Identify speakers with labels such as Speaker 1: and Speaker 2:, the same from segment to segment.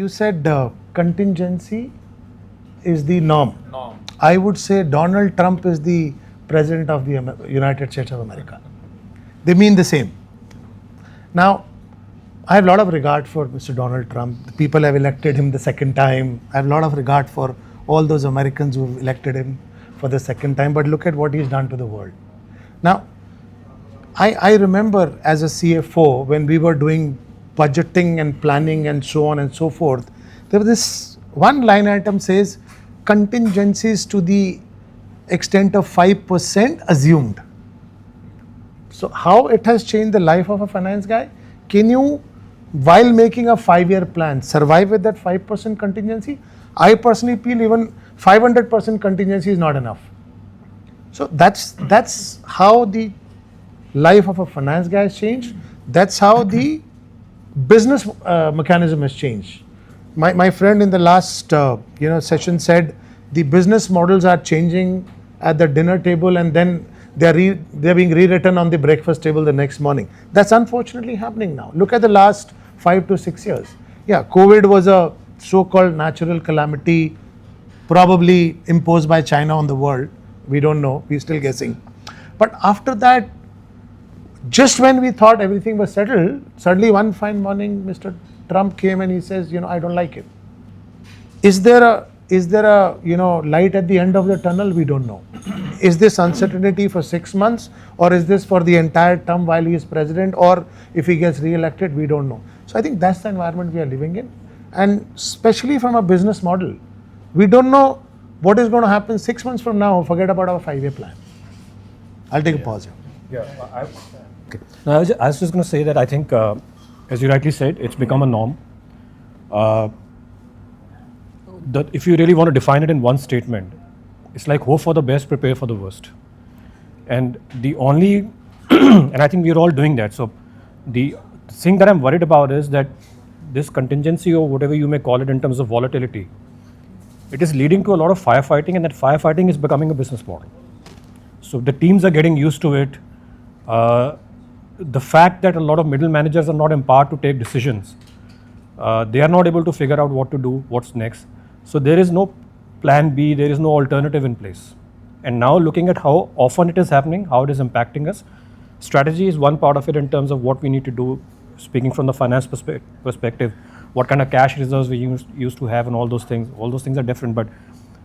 Speaker 1: you said contingency is the norm. I would say Donald Trump is the president of the United States of America. They mean the same. Now, I have a lot of regard for Mr. Donald Trump. The people have elected him the second time. I have a lot of regard for all those Americans who have elected him for the second time. But look at what he's done to the world. Now, I remember as a CFO when we were doing budgeting and planning and so on and so forth, there was this one line item says contingencies to the extent of 5% assumed. So how it has changed the life of a finance guy? Can you, while making a 5-year plan, survive with that 5% contingency? I personally feel even 500% contingency is not enough. So that's how the life of a finance guy has changed. That's how the business mechanism has changed. My friend in the last session said the business models are changing at the dinner table and then they're being rewritten on the breakfast table the next morning. That's unfortunately happening now. Look at the last 5 to 6 years. Yeah, COVID was a so-called natural calamity, probably imposed by China on the world. We don't know, we're still guessing. But after that, just when we thought everything was settled, suddenly one fine morning, Mr. Trump came and he says, I don't like it. Is there a light at the end of the tunnel? We don't know. Is this uncertainty for 6 months, or is this for the entire term while he is president, or if he gets re-elected? We don't know. So I think that's the environment we are living in, and especially from a business model, we don't know what is going to happen 6 months from now. Forget about our 5-year plan. I'll take a pause here.
Speaker 2: Yeah. Okay. Now, I was just going to say that I think, as you rightly said, it's become a norm. That if you really want to define it in one statement, it's like hope for the best, prepare for the worst. And the only, and I think we're all doing that. So the thing that I'm worried about is that this contingency, or whatever you may call it in terms of volatility, it is leading to a lot of firefighting, and that firefighting is becoming a business model. So the teams are getting used to it. The fact that a lot of middle managers are not empowered to take decisions, they are not able to figure out what to do, what's next. So there is no plan B, there is no alternative in place. And now looking at how often it is happening, how it is impacting us, strategy is one part of it in terms of what we need to do, speaking from the finance perspective, what kind of cash reserves we used to have and all those things are different. But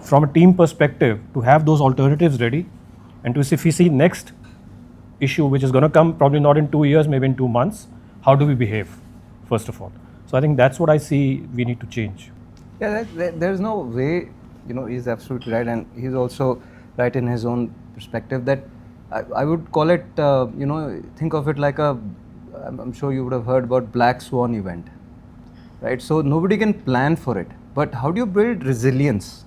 Speaker 2: from a team perspective, to have those alternatives ready, and to see if we see next issue which is going to come probably not in 2 years, maybe in 2 months, how do we behave, first of all. So I think that's what I see we need to change.
Speaker 3: Yeah, there's no way, he's absolutely right, and he's also right in his own perspective that I would call it, think of it like I'm sure you would have heard about black swan event, right? So nobody can plan for it, but how do you build resilience?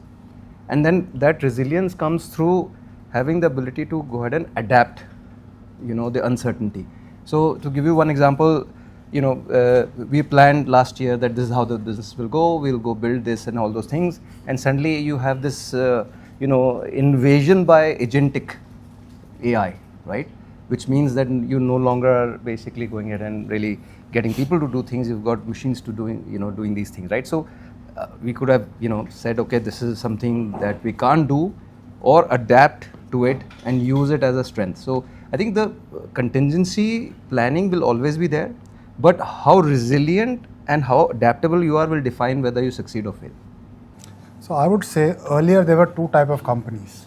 Speaker 3: And then that resilience comes through having the ability to go ahead and adapt, the uncertainty. So to give you one example, we planned last year that this is how the business will go, we'll go build this and all those things, and suddenly you have this, invasion by agentic AI, right? Which means that you no longer are basically going ahead and really getting people to do things, you've got machines to doing these things, right? So we could have, said, okay, this is something that we can't do, or adapt to it and use it as a strength. So I think the contingency planning will always be there, but how resilient and how adaptable you are will define whether you succeed or fail.
Speaker 4: So I would say earlier there were 2 types of companies.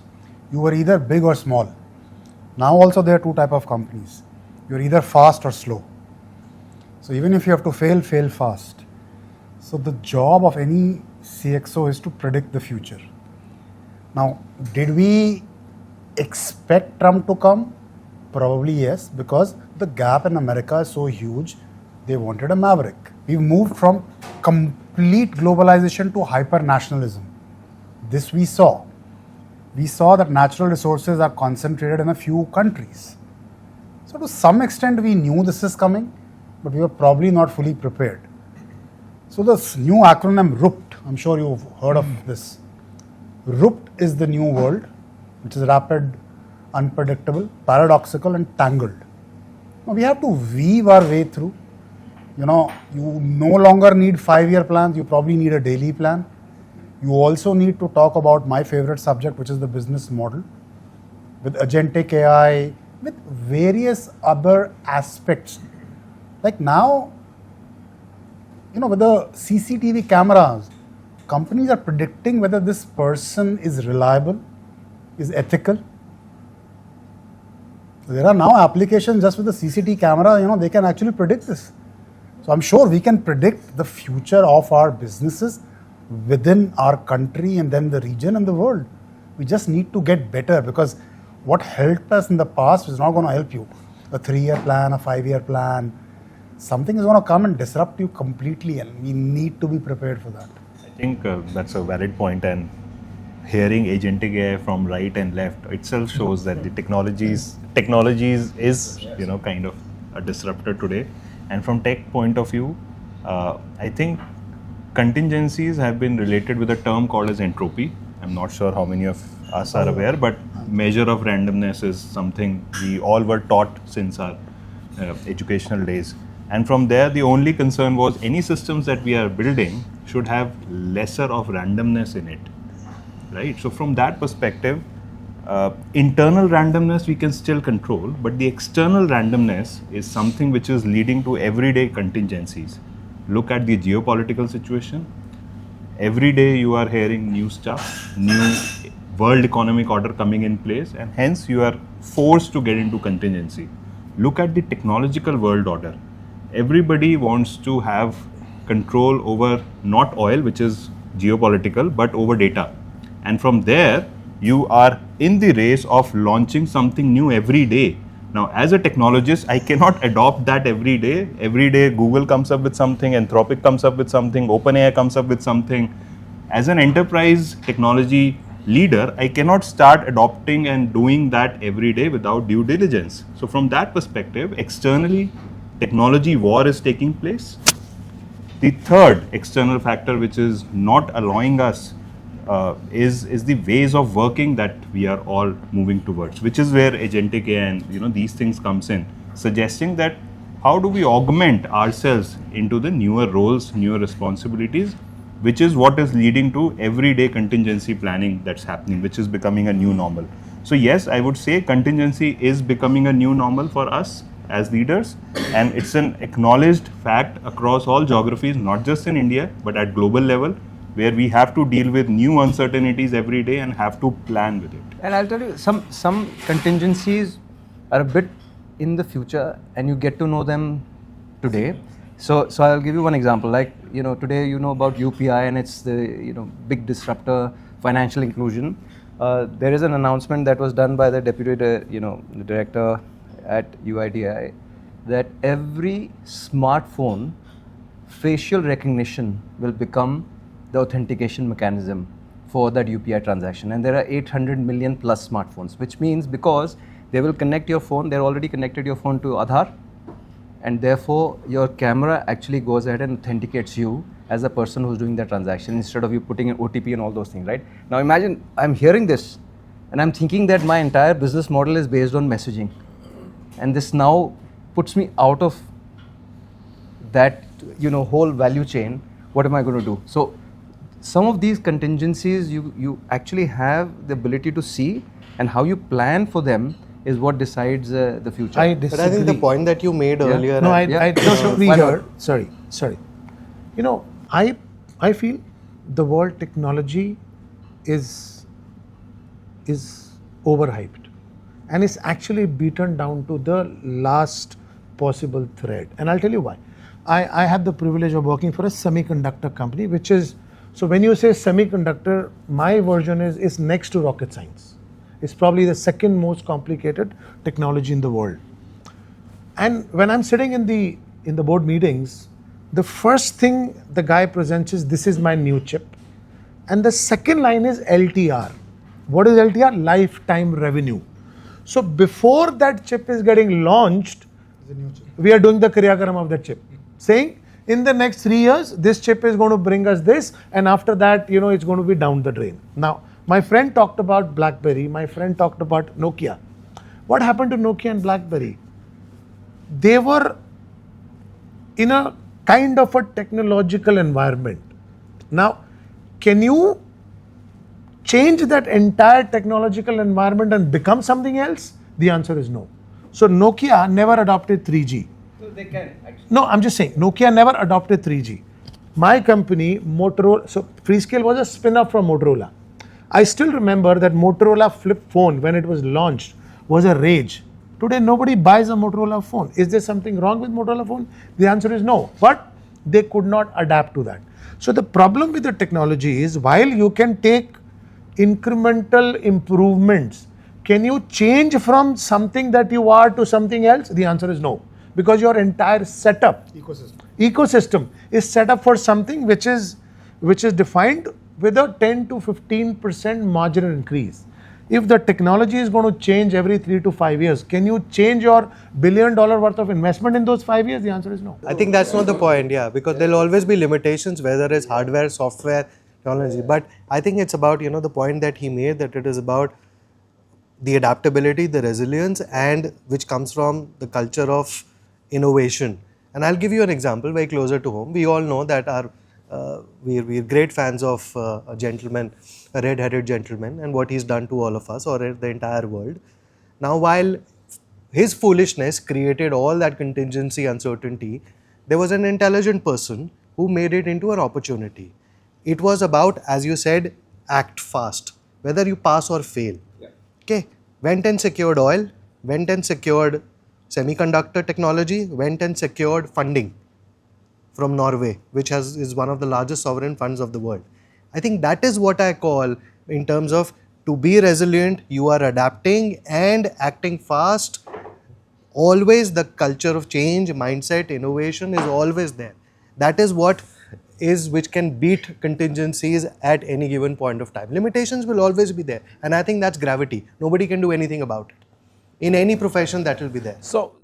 Speaker 4: You were either big or small. Now also there are 2 types of companies. You're either fast or slow. So even if you have to fail fast. So the job of any CXO is to predict the future. Now, did we expect Trump to come? Probably yes, because the gap in America is so huge, they wanted a maverick. We've moved from complete globalization to hyper-nationalism. This we saw. We saw that natural resources are concentrated in a few countries. So to some extent we knew this is coming, but we were probably not fully prepared. So this new acronym RUPT, I'm sure you've heard of this. RUPT is the new world, which is rapid, unpredictable, paradoxical and tangled. Now we have to weave our way through. You no longer need 5-year plans, you probably need a daily plan. You also need to talk about my favorite subject, which is the business model, with agentic AI, with various other aspects. Like now, with the CCTV cameras, companies are predicting whether this person is reliable, is ethical. There are now applications just with the CCTV camera, they can actually predict this. So I'm sure we can predict the future of our businesses within our country and then the region and the world. We just need to get better, because what helped us in the past is not going to help you. A 3-year plan, a 5-year plan, something is going to come and disrupt you completely, and we need to be prepared for that.
Speaker 5: I think that's a valid point, and hearing agentic AI from right and left itself shows that the technologies is kind of a disruptor today. And from tech point of view, I think contingencies have been related with a term called as entropy. I'm not sure how many of us are aware, but measure of randomness is something we all were taught since our educational days. And from there, the only concern was any systems that we are building should have lesser of randomness in it, right? So from that perspective, internal randomness we can still control, but the external randomness is something which is leading to everyday contingencies. Look at the geopolitical situation. Every day you are hearing new stuff, new world economic order coming in place, and hence you are forced to get into contingency. Look at the technological world order. Everybody wants to have control over not oil, which is geopolitical, but over data. And from there, you are in the race of launching something new every day. Now, as a technologist, I cannot adopt that every day. Every day, Google comes up with something, Anthropic comes up with something, OpenAI comes up with something. As an enterprise technology leader, I cannot start adopting and doing that every day without due diligence. So from that perspective, externally, technology war is taking place. The third external factor which is not allowing us is the ways of working that we are all moving towards, which is where agentic AI and these things comes in, suggesting that how do we augment ourselves into the newer roles, newer responsibilities, which is what is leading to everyday contingency planning that's happening, which is becoming a new normal. So yes, I would say contingency is becoming a new normal for us as leaders, and it's an acknowledged fact across all geographies, not just in India, but at global level, where we have to deal with new uncertainties every day and have to plan with it.
Speaker 3: And I'll tell you, some contingencies are a bit in the future, and you get to know them today. So I'll give you one example. Like today about UPI, and it's the big disruptor, financial inclusion. There is an announcement that was done by the deputy the director at UIDAI that every smartphone facial recognition will become the authentication mechanism for that UPI transaction. And there are 800 million plus smartphones, which means because they will connect your phone, they're already connected your phone to Aadhaar, and therefore your camera actually goes ahead and authenticates you as a person who's doing the transaction instead of you putting an OTP and all those things, right? Now imagine I'm hearing this and I'm thinking that my entire business model is based on messaging, and this now puts me out of that whole value chain. What am I going to do? So some of these contingencies you actually have the ability to see, and how you plan for them is what decides the future.
Speaker 1: I disagree.
Speaker 6: But I think the point that you made earlier.
Speaker 1: No, I disagree here. Sorry. I feel the world technology is overhyped, and it's actually beaten down to the last possible thread. And I'll tell you why. I have the privilege of working for a semiconductor company, which is, so when you say semiconductor, my version is next to rocket science. It's probably the second most complicated technology in the world. And when I'm sitting in the board meetings, the first thing the guy presents is, this is my new chip. And the second line is LTR. What is LTR? Lifetime revenue. So before that chip is getting launched, we are doing the Kriyagram of that chip, saying in the next 3 years, this chip is going to bring us this, and after that, it's going to be down the drain. Now, my friend talked about BlackBerry, my friend talked about Nokia. What happened to Nokia and BlackBerry? They were in a kind of a technological environment. Now, can you change that entire technological environment and become something else? The answer is no. So Nokia never adopted 3G.
Speaker 3: So they can actually.
Speaker 1: No, I'm just saying, Nokia never adopted 3G. My company, Motorola, so Freescale was a spin-off from Motorola. I still remember that Motorola flip phone, when it was launched, was a rage. Today, nobody buys a Motorola phone. Is there something wrong with Motorola phone? The answer is no. But they could not adapt to that. So the problem with the technology is, while you can take incremental improvements, can you change from something that you are to something else? The answer is no. Because your entire setup, ecosystem is set up for something which is defined with a 10 to 15% marginal increase. If the technology is going to change every 3 to 5 years, can you change your $1 billion worth of investment in those 5 years? The answer is no.
Speaker 6: I think that's not the point, yeah, because there'll always be limitations, whether it's hardware, software, technology. But I think it's about, the point that he made, that it is about the adaptability, the resilience, and which comes from the culture of innovation. And I'll give you an example very closer to home. We all know that we're great fans of a gentleman, a red-headed gentleman, and what he's done to all of us or the entire world. Now, while his foolishness created all that contingency, uncertainty, there was an intelligent person who made it into an opportunity. It was about, as you said, act fast, whether you pass or fail. Okay, went and secured oil, went and secured semiconductor technology, went and secured funding from Norway, which is one of the largest sovereign funds of the world. I think that is what I call, in terms of, to be resilient, you are adapting and acting fast. Always the culture of change, mindset, innovation is always there. That is what which can beat contingencies at any given point of time. Limitations will always be there, and I think that's gravity. Nobody can do anything about it. In any profession, that will be there.
Speaker 7: So